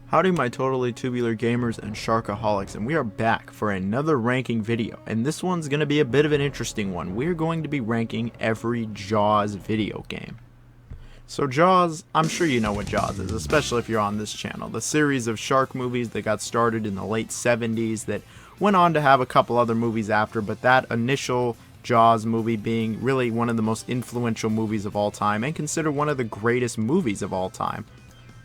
Howdy my totally tubular gamers and sharkaholics, and we are back for another ranking video, and this one's going to be a bit of an interesting one. We're going to be ranking every Jaws video game. So Jaws, I'm sure you know what Jaws is, especially if you're on this channel. The series of shark movies that got started in the late 70s that went on to have a couple other movies after, but that initial Jaws movie being really one of the most influential movies of all time and considered one of the greatest movies of all time.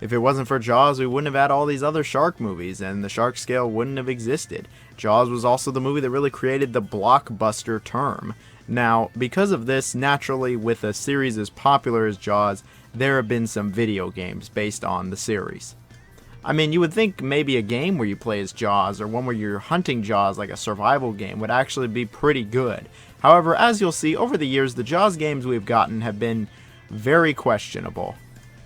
If it wasn't for Jaws, we wouldn't have had all these other shark movies, and the shark scale wouldn't have existed. Jaws was also the movie that really created the blockbuster term. Now, because of this, naturally, with a series as popular as Jaws, there have been some video games based on the series. I mean, you would think maybe a game where you play as Jaws, or one where you're hunting Jaws like a survival game, would actually be pretty good. However, as you'll see, over the years, the Jaws games we've gotten have been very questionable.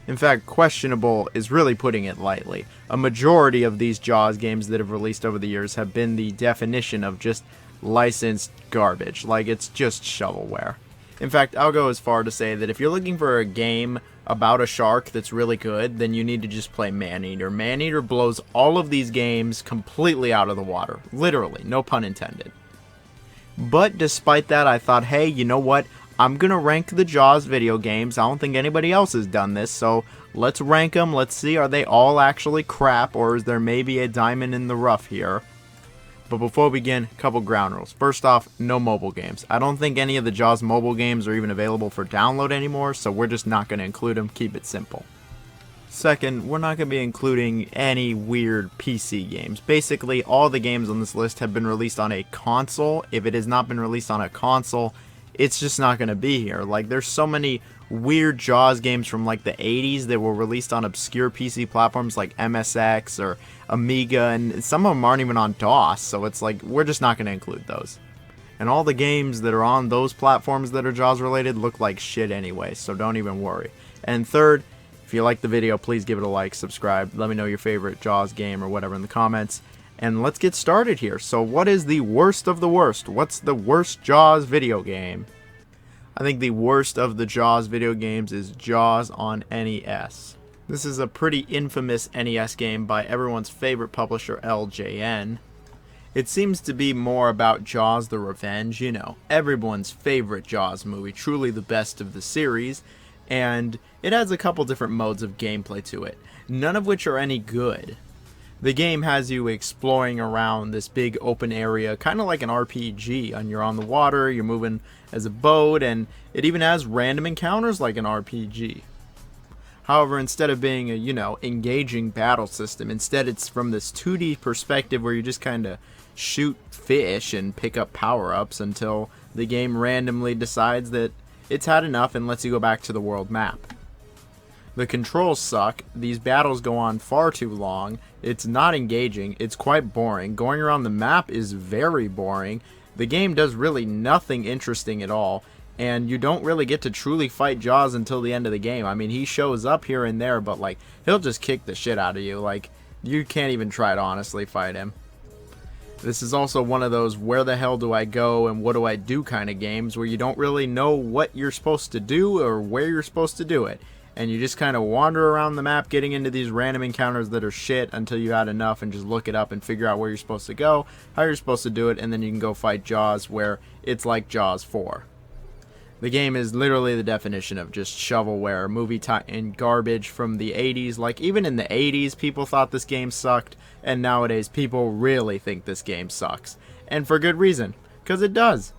In fact, questionable is really putting it lightly. A majority of these Jaws games that have released over the years have been the definition of just licensed garbage, like it's just shovelware. In fact, I'll go as far to say that if you're looking for a game about a shark that's really good, then you need to just play Maneater. Maneater blows all of these games completely out of the water. Literally, no pun intended. But despite that, I thought, hey, you know what? I'm going to rank the Jaws video games. I don't think anybody else has done this, so let's rank them. Let's see, are they all actually crap, or is there maybe a diamond in the rough here? But before we begin, a couple ground rules. First off, no mobile games. I don't think any of the Jaws mobile games are even available for download anymore, so we're just not going to include them. Keep it simple. Second, we're not going to be including any weird PC games. Basically, all the games on this list have been released on a console. If it has not been released on a console, it's just not going to be here. Like, there's so many weird Jaws games from like the 80s that were released on obscure PC platforms like MSX or Amiga, and some of them aren't even on DOS, so it's like, we're just not going to include those. And all the games that are on those platforms that are Jaws related look like shit anyway, so don't even worry. And third, if you like the video, please give it a like, subscribe, let me know your favorite Jaws game or whatever in the comments. And let's get started here. So what is the worst of the worst? What's the worst Jaws video game? I think the worst of the Jaws video games is Jaws on NES. This is a pretty infamous NES game by everyone's favorite publisher, LJN. It seems to be more about Jaws the Revenge, you know, everyone's favorite Jaws movie, truly the best of the series, and it has a couple different modes of gameplay to it, none of which are any good. The game has you exploring around this big open area, kind of like an RPG, and you're on the water, you're moving as a boat, and it even has random encounters like an RPG. However, instead of being a, engaging battle system, instead it's from this 2D perspective where you just kind of shoot fish and pick up power-ups until the game randomly decides that it's had enough and lets you go back to the world map. The controls suck, these battles go on far too long, it's not engaging, it's quite boring, going around the map is very boring, the game does really nothing interesting at all, and you don't really get to truly fight Jaws until the end of the game. I mean, he shows up here and there, but like, he'll just kick the shit out of you, like, you can't even try to honestly fight him. This is also one of those where the hell do I go and what do I do kind of games where you don't really know what you're supposed to do or where you're supposed to do it. And you just kind of wander around the map getting into these random encounters that are shit until you had enough and just look it up and figure out where you're supposed to go, how you're supposed to do it, and then you can go fight Jaws where it's like Jaws 4. The game is literally the definition of just shovelware, movie and garbage from the 80s. Like, even in the 80s, people thought this game sucked, and nowadays people really think this game sucks. And for good reason, because it does.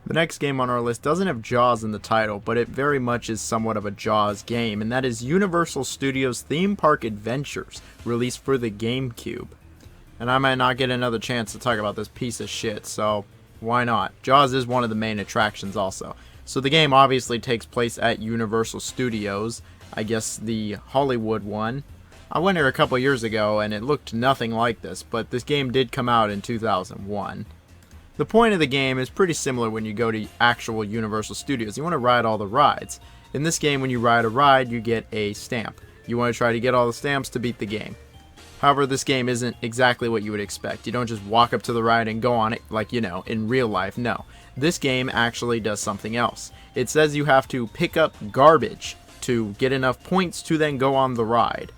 The next game on our list doesn't have Jaws in the title, but it very much is somewhat of a Jaws game, and that is Universal Studios Theme Park Adventures, released for the GameCube. And I might not get another chance to talk about this piece of shit, so why not? Jaws is one of the main attractions also. So the game obviously takes place at Universal Studios, I guess the Hollywood one. I went here a couple years ago and it looked nothing like this, but this game did come out in 2001. The point of the game is pretty similar when you go to actual Universal Studios. You want to ride all the rides. In this game, when you ride a ride, you get a stamp. You want to try to get all the stamps to beat the game. However, this game isn't exactly what you would expect. You don't just walk up to the ride and go on it like, in real life. No. This game actually does something else. It says you have to pick up garbage to get enough points to then go on the ride.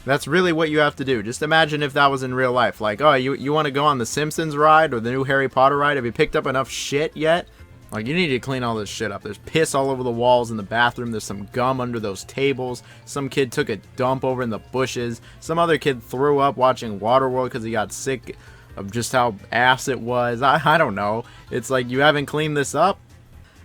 That's really what you have to do. Just imagine if that was in real life. Like, oh, you want to go on the Simpsons ride or the new Harry Potter ride? Have you picked up enough shit yet? Like, you need to clean all this shit up. There's piss all over the walls in the bathroom. There's some gum under those tables. Some kid took a dump over in the bushes. Some other kid threw up watching Waterworld because he got sick of just how ass it was. I don't know. It's like, you haven't cleaned this up?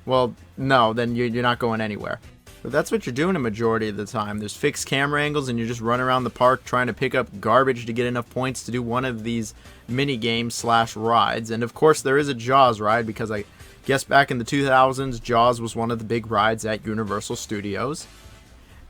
Well, no, then you're not going anywhere. But that's what you're doing a majority of the time. There's fixed camera angles and you're just running around the park trying to pick up garbage to get enough points to do one of these mini games / rides. And of course there is a Jaws ride, because I guess back in the 2000s Jaws was one of the big rides at Universal Studios.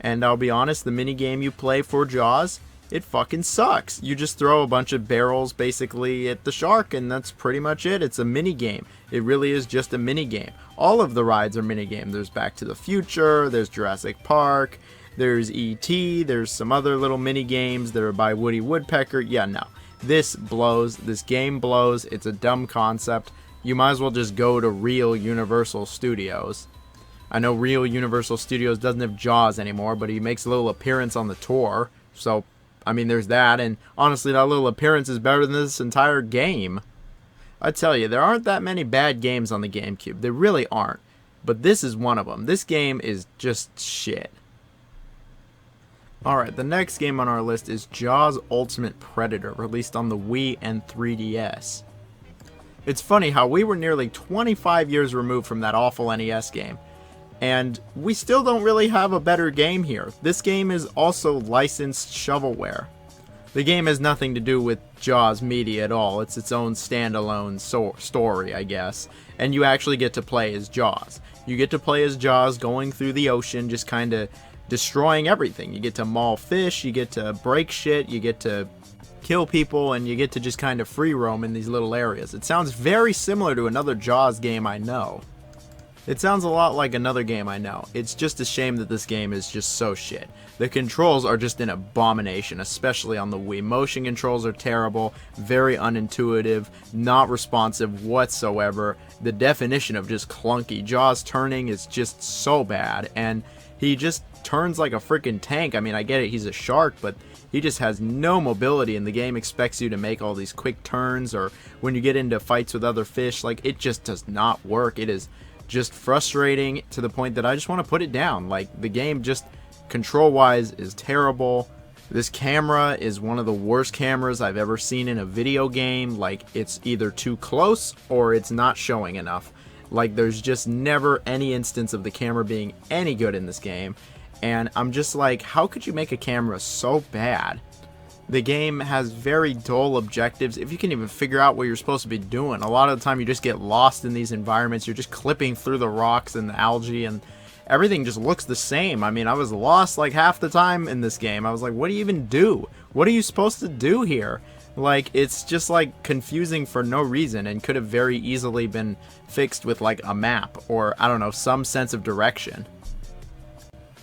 And I'll be honest, the mini game you play for Jaws, it fucking sucks. You just throw a bunch of barrels basically at the shark and that's pretty much it. It's a mini game. It really is just a mini game. All of the rides are mini game. There's Back to the Future, there's Jurassic Park, there's E.T., there's some other little mini games that are by Woody Woodpecker. Yeah, no. This blows. This game blows. It's a dumb concept. You might as well just go to real Universal Studios. I know real Universal Studios doesn't have Jaws anymore, but he makes a little appearance on the tour. So, I mean, there's that. And honestly, that little appearance is better than this entire game. I tell you, there aren't that many bad games on the GameCube. There really aren't. But this is one of them. This game is just shit. Alright, the next game on our list is Jaws Ultimate Predator, released on the Wii and 3DS. It's funny how we were nearly 25 years removed from that awful NES game, and we still don't really have a better game here. This game is also licensed shovelware. The game has nothing to do with Jaws media at all. It's its own standalone story, I guess. And you actually get to play as Jaws. You get to play as Jaws going through the ocean, just kind of destroying everything. You get to maul fish, you get to break shit, you get to kill people, and you get to just kind of free roam in these little areas. It sounds very similar to another Jaws game I know. It sounds a lot like another game I know. It's just a shame that this game is just so shit. The controls are just an abomination, especially on the Wii. Motion controls are terrible, very unintuitive, not responsive whatsoever. The definition of just clunky. Jaws turning is just so bad, and he just turns like a freaking tank. I mean, I get it, he's a shark, but he just has no mobility, and the game expects you to make all these quick turns, or when you get into fights with other fish, like, it just does not work. It is just frustrating to the point that I just want to put it down. Like, the game just control-wise is terrible. This camera is one of the worst cameras I've ever seen in a video game. Like, it's either too close or it's not showing enough. Like, there's just never any instance of the camera being any good in this game. And I'm just like, how could you make a camera so bad? The game has very dull objectives. If you can even figure out what you're supposed to be doing, a lot of the time you just get lost in these environments. You're just clipping through the rocks and the algae, and everything just looks the same. I mean, I was lost like half the time in this game. I was like, what do you even do? What are you supposed to do here? Like, it's just like confusing for no reason, and could have very easily been fixed with like a map or, I don't know, some sense of direction.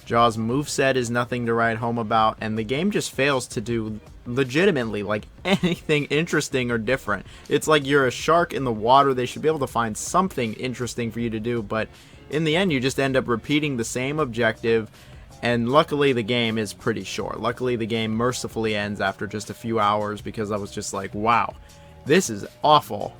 Jaws' moveset is nothing to write home about, and the game just fails to do legitimately like anything interesting or different. It's like you're a shark in the water. They should be able to find something interesting for you to do, but in the end you just end up repeating the same objective. And luckily the game is pretty short. Luckily the game mercifully ends after just a few hours, because I was just like, wow, this is awful.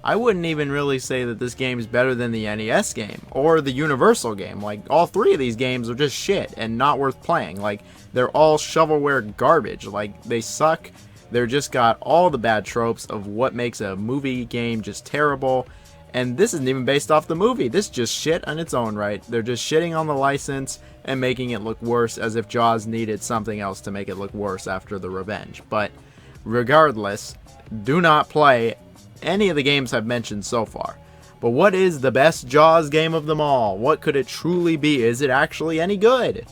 I wouldn't even really say that this game is better than the NES game or the Universal game. Like, all three of these games are just shit and not worth playing. Like, they're all shovelware garbage. Like, they suck. They're just got all the bad tropes of what makes a movie game just terrible. And this isn't even based off the movie. This is just shit on its own right. They're just shitting on the license and making it look worse, as if Jaws needed something else to make it look worse after the revenge. But regardless, do not play any of the games I've mentioned so far. But what is the best Jaws game of them all? What could it truly be? Is it actually any good?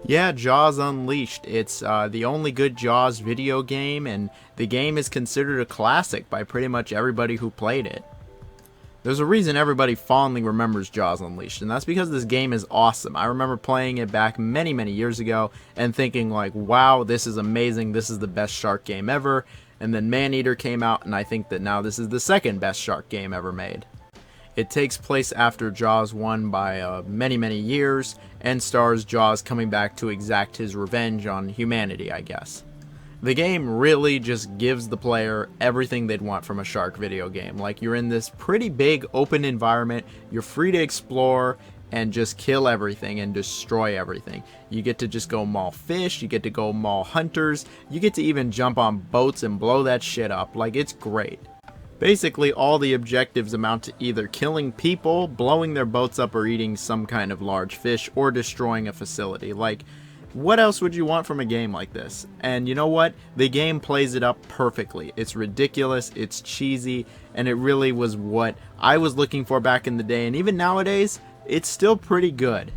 Yeah, Jaws Unleashed. It's the only good Jaws video game, and the game is considered a classic by pretty much everybody who played it. There's a reason everybody fondly remembers Jaws Unleashed, and that's because this game is awesome. I remember playing it back many, many years ago and thinking like, wow, this is amazing, this is the best shark game ever. And then Maneater came out, and I think that now this is the second best shark game ever made. It takes place after Jaws 1 by many, many years, and stars Jaws coming back to exact his revenge on humanity, I guess. The game really just gives the player everything they'd want from a shark video game. Like, you're in this pretty big open environment, you're free to explore and just kill everything and destroy everything. You get to just go maul fish, you get to go maul hunters, you get to even jump on boats and blow that shit up. Like, it's great. Basically, all the objectives amount to either killing people, blowing their boats up, or eating some kind of large fish, or destroying a facility. Like, what else would you want from a game like this? And you know what? The game plays it up perfectly. It's ridiculous, it's cheesy, and it really was what I was looking for back in the day. And even nowadays, it's still pretty good.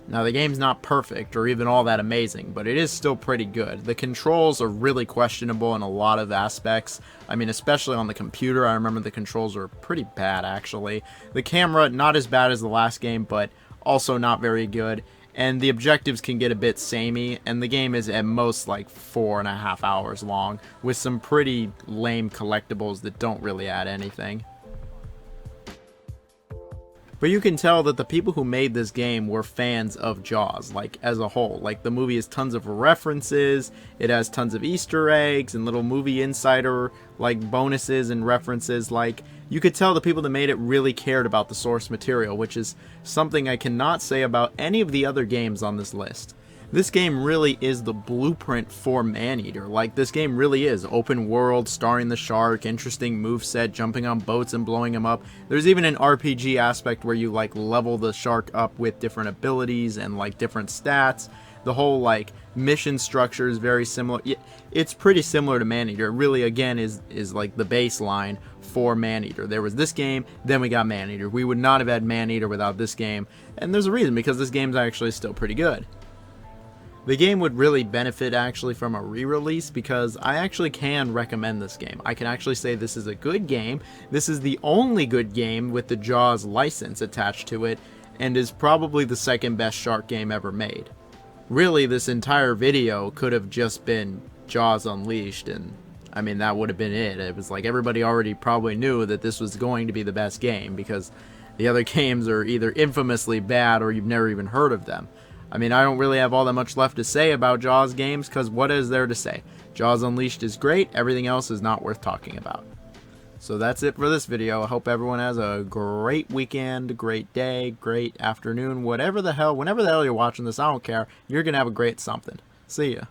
Now, the game's not perfect or even all that amazing, but it is still pretty good. The controls are really questionable in a lot of aspects. I mean, especially on the computer, I remember the controls were pretty bad, actually. The camera, not as bad as the last game, but also not very good. And the objectives can get a bit samey, and the game is at most like 4.5 hours long, with some pretty lame collectibles that don't really add anything. But you can tell that the people who made this game were fans of Jaws, like, as a whole. Like, the movie has tons of references, it has tons of Easter eggs and little movie insider, like, bonuses and references. Like, you could tell the people that made it really cared about the source material, which is something I cannot say about any of the other games on this list. This game really is the blueprint for Maneater. Like, this game really is open world, starring the shark, interesting moveset, jumping on boats and blowing them up. There's even an RPG aspect where you, like, level the shark up with different abilities and, like, different stats. The whole, like, mission structure is very similar. It's pretty similar to Maneater. It really, again, is like the baseline for Maneater. There was this game, then we got Maneater. We would not have had Maneater without this game, and there's a reason, because this game's actually still pretty good. The game would really benefit actually from a re-release, because I actually can recommend this game. I can actually say this is a good game. This is the only good game with the Jaws license attached to it, and is probably the second best shark game ever made. Really, this entire video could have just been Jaws Unleashed, and I mean, that would have been it. It was like everybody already probably knew that this was going to be the best game, because the other games are either infamously bad or you've never even heard of them. I mean, I don't really have all that much left to say about Jaws games, because what is there to say? Jaws Unleashed is great, everything else is not worth talking about. So that's it for this video. I hope everyone has a great weekend, great day, great afternoon, whenever the hell you're watching this, I don't care. You're going to have a great something. See ya.